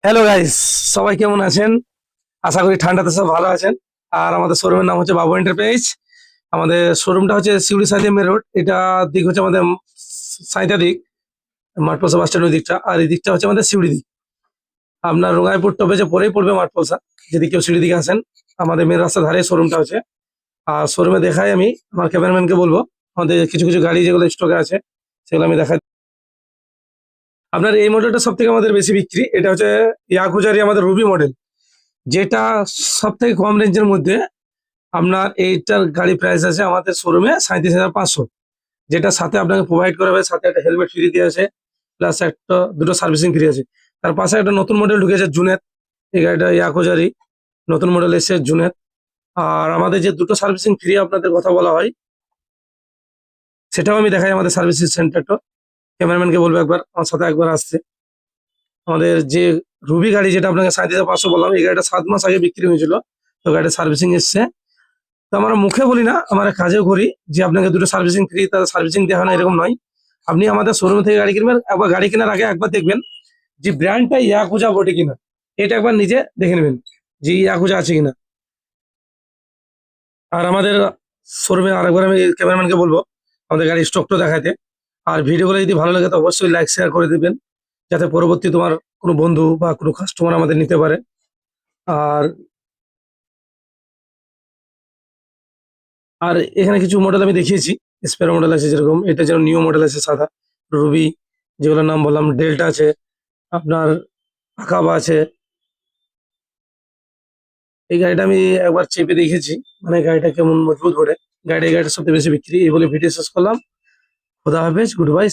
Hello guys, সবাই কেমন আছেন? আশা করি ঠান্ডাতে সব ভালো আছেন। আর আমাদের শোরুমের নাম হচ্ছে বাবু এন্টারপ্রাইজ। আমাদের শোরুমটা হচ্ছে শিউড়ি সাইডে মেন রোড। এটা দিক হচ্ছে আমাদের সাঁইতা দিক, মাঠপলসা বাস স্ট্যান্ডের দিকটা। আর এই দিকটা হচ্ছে আমাদের শিউড়ি দিক। আপনার রঙাইপুর টপেজে পরেই পড়বে মাঠপলসা। যদি কেউ সিঁড়ি দিকে আসেন, আমাদের মেন রাস্তার ধারে শোরুমটা হচ্ছে। আর শোরুমে দেখাই আমি আমার ক্যামেরাম্যানকে বলবো, আমাদের কিছু কিছু গাড়ি যেগুলো স্টকে আছে সেগুলো আমি দেখাই। আপনার এই মডেলটা সব থেকে আমাদের বেশি বিক্রি। এটা হচ্ছে ইয়াকুজারি আমাদের রুবি মডেল, যেটা সব থেকে কম রেঞ্জের মধ্যে। আপনার এইটার গাড়ি প্রাইস আছে আমাদের শোরুমে 37,500, যেটা সাথে আপনাকে প্রোভাইড করা হবে। সাথে একটা হেলমেট ফ্রি দিয়ে আছে, প্লাস একটা দুটো সার্ভিসিং ফ্রি আছে। তার পাশে একটা নতুন মডেল ঢুকেছে জুনেদ। এই গাড়িটা ইয়াকোজারি নতুন মডেল এসেছে জুনেদ। আর আমাদের যে দুটো সার্ভিসিং ফ্রি আপনাদের কথা বলা হয়, সেটাও আমি দেখাই আমাদের সার্ভিসিং সেন্টারটা। ক্যামেরাম্যানকে বলবো একবার আমার সাথে একবার আসছে। আমাদের যে রুবি গাড়ি, যেটা আপনাকে 37,500 বললাম, এই গাড়িটা 7 মাস আগে বিক্রি হয়েছিল। তো গাড়িটা সার্ভিসিং এসছে। তো আমরা মুখে বলি না, আমরা কাজেও করি। যে আপনাকে দুটো সার্ভিসিং ফ্রি, তার সার্ভিসিং দেওয়া হয় না এরকম নয়। আপনি আমাদের শোরুম থেকে গাড়ি কিনবেন, একবার গাড়ি কেনার আগে একবার দেখবেন যে ব্র্যান্ডটা ইয়াকুজা বটে কিনা। এটা একবার নিজে দেখে নেবেন যে ইয়াকুজা আছে কিনা। আর আমাদের শোরুমে আরেকবার আমি ক্যামেরাম্যানকে বলবো আমাদের গাড়ির স্টকটা দেখাতে। আর ভিডিওগুলো যদি ভালো লাগে তো অবশ্যই লাইক শেয়ার করে দিবেন, যাতে পরবর্তী তোমার কোনো বন্ধু বা কোনো কাস্টমার আমাদের নিতে পারে। আর আর এখানে কিছু মডেল আমি দেখিয়েছি। স্পেয়ার মডেল আছে, যেরকম এটা যেন নিউ মডেল আছে সাদা রুবি, যেগুলোর নাম বললাম। ডেল্টা আছে, আপনার আকাবা আছে। এই গাড়িটা আমি একবার চেপে দেখেছি, মানে গাড়িটা কেমন মজবুত বটে। এই গাড়িটা সবথেকে বেশি বিক্রি। এই বলে ভিডিও শেষ করলাম। খোদা হাফেজ, গুড বাই।